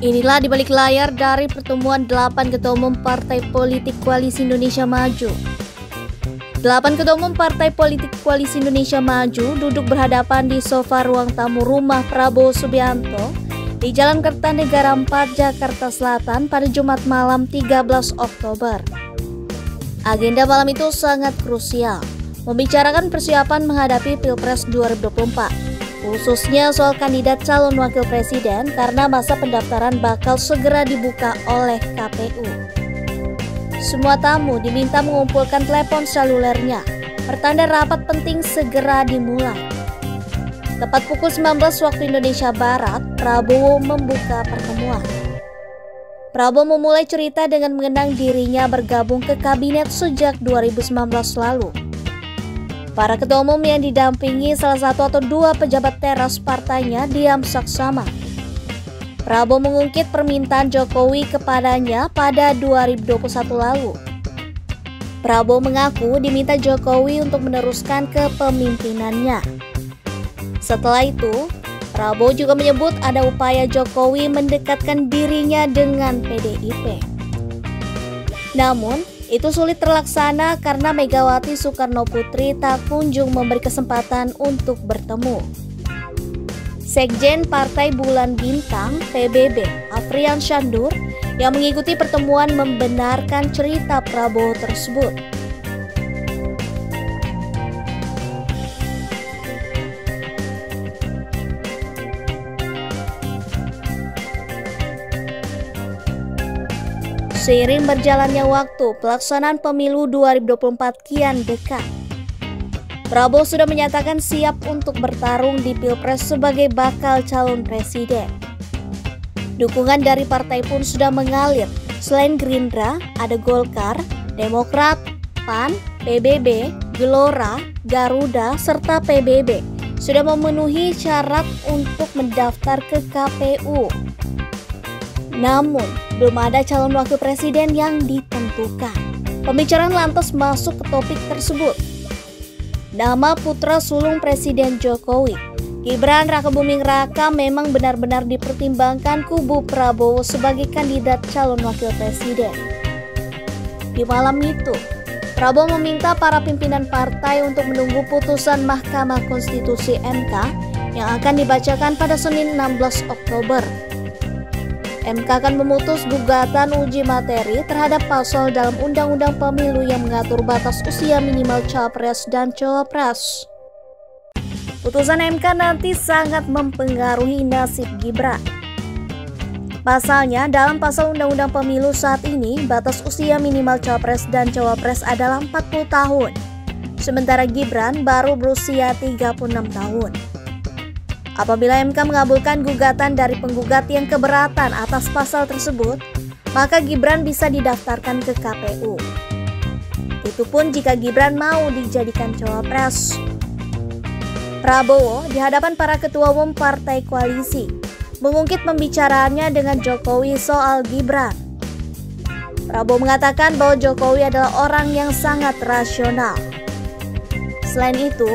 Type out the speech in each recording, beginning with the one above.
Inilah di balik layar dari pertemuan 8 ketua umum Partai Politik Koalisi Indonesia Maju. 8 ketua umum Partai Politik Koalisi Indonesia Maju duduk berhadapan di sofa ruang tamu rumah Prabowo Subianto di Jalan Kertanegara 4, Jakarta Selatan pada Jumat malam 13 Oktober. Agenda malam itu sangat krusial, membicarakan persiapan menghadapi Pilpres 2024. Khususnya soal kandidat calon wakil presiden karena masa pendaftaran bakal segera dibuka oleh KPU. Semua tamu diminta mengumpulkan telepon selulernya, pertanda rapat penting segera dimulai. Tepat pukul 19 waktu Indonesia Barat, Prabowo membuka pertemuan. Prabowo memulai cerita dengan mengenang dirinya bergabung ke kabinet sejak 2019 lalu. Para ketua umum yang didampingi salah satu atau dua pejabat teras partainya diam saksama. Prabowo mengungkit permintaan Jokowi kepadanya pada 2021 lalu. Prabowo mengaku diminta Jokowi untuk meneruskan kepemimpinannya. Setelah itu, Prabowo juga menyebut ada upaya Jokowi mendekatkan dirinya dengan PDIP. Namun, itu sulit terlaksana karena Megawati Soekarno Putri tak kunjung memberi kesempatan untuk bertemu. Sekjen Partai Bulan Bintang (PBB) Afrian Shandur yang mengikuti pertemuan membenarkan cerita Prabowo tersebut. Seiring berjalannya waktu, pelaksanaan pemilu 2024 kian dekat. Prabowo sudah menyatakan siap untuk bertarung di Pilpres sebagai bakal calon presiden. Dukungan dari partai pun sudah mengalir. Selain Gerindra, ada Golkar, Demokrat, PAN, PBB, Gelora, Garuda, serta PBB sudah memenuhi syarat untuk mendaftar ke KPU. Namun, belum ada calon wakil presiden yang ditentukan. Pembicaraan lantas masuk ke topik tersebut. Nama putra sulung Presiden Jokowi, Gibran Rakabuming Raka, memang benar-benar dipertimbangkan kubu Prabowo sebagai kandidat calon wakil presiden. Di malam itu, Prabowo meminta para pimpinan partai untuk menunggu putusan Mahkamah Konstitusi (MK) yang akan dibacakan pada Senin 16 Oktober. MK akan memutus gugatan uji materi terhadap pasal dalam Undang-Undang Pemilu yang mengatur batas usia minimal capres dan cawapres. Putusan MK nanti sangat mempengaruhi nasib Gibran. Pasalnya, dalam pasal Undang-Undang Pemilu saat ini, batas usia minimal capres dan cawapres adalah 40 tahun, sementara Gibran baru berusia 36 tahun. Apabila MK mengabulkan gugatan dari penggugat yang keberatan atas pasal tersebut, maka Gibran bisa didaftarkan ke KPU. Itu pun jika Gibran mau dijadikan cawapres. Prabowo di hadapan para ketua umum partai koalisi mengungkit pembicaraannya dengan Jokowi soal Gibran. Prabowo mengatakan bahwa Jokowi adalah orang yang sangat rasional. Selain itu,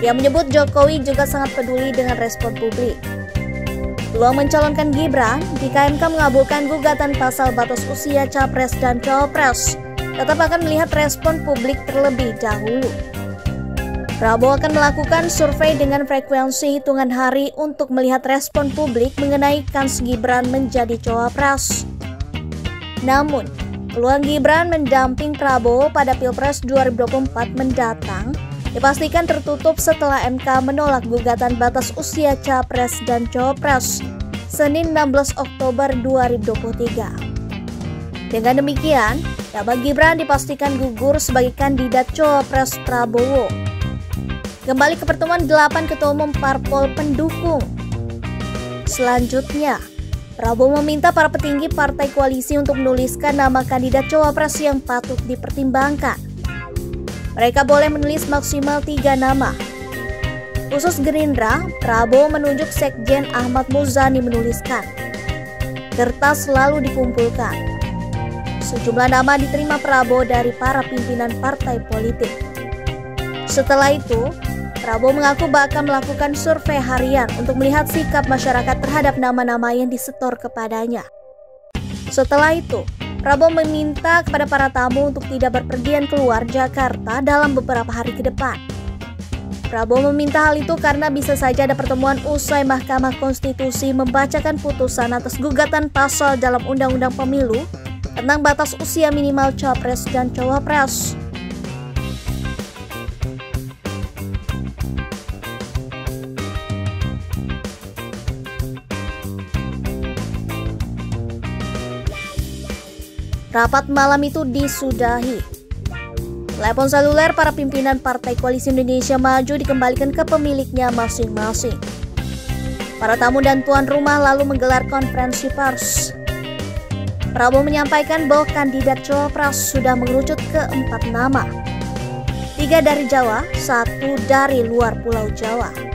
ia menyebut Jokowi juga sangat peduli dengan respon publik. Peluang mencalonkan Gibran jika MK mengabulkan gugatan pasal batas usia capres dan cawapres tetap akan melihat respon publik terlebih dahulu. Prabowo akan melakukan survei dengan frekuensi hitungan hari untuk melihat respon publik mengenai kans Gibran menjadi cawapres. Namun, peluang Gibran mendamping Prabowo pada Pilpres 2024 mendatang dipastikan tertutup setelah MK menolak gugatan batas usia capres dan cawapres Senin 16 Oktober 2023. Dengan demikian, nama Gibran dipastikan gugur sebagai kandidat cawapres Prabowo. Kembali ke pertemuan 8 ketua umum parpol pendukung. Selanjutnya, Prabowo meminta para petinggi partai koalisi untuk menuliskan nama kandidat cawapres yang patut dipertimbangkan. Mereka boleh menulis maksimal 3 nama. Khusus Gerindra, Prabowo menunjuk Sekjen Ahmad Muzani menuliskan. Kertas selalu dikumpulkan. Sejumlah nama diterima Prabowo dari para pimpinan partai politik. Setelah itu, Prabowo mengaku bakal melakukan survei harian untuk melihat sikap masyarakat terhadap nama-nama yang disetor kepadanya. Setelah itu, Prabowo meminta kepada para tamu untuk tidak berpergian keluar Jakarta dalam beberapa hari ke depan. Prabowo meminta hal itu karena bisa saja ada pertemuan usai Mahkamah Konstitusi membacakan putusan atas gugatan pasal dalam Undang-Undang Pemilu tentang batas usia minimal capres dan cawapres. Rapat malam itu disudahi. Telepon seluler para pimpinan Partai Koalisi Indonesia Maju dikembalikan ke pemiliknya masing-masing. Para tamu dan tuan rumah lalu menggelar konferensi pers. Prabowo menyampaikan bahwa kandidat cawapres sudah mengerucut ke 4 nama. 3 dari Jawa, 1 dari luar Pulau Jawa.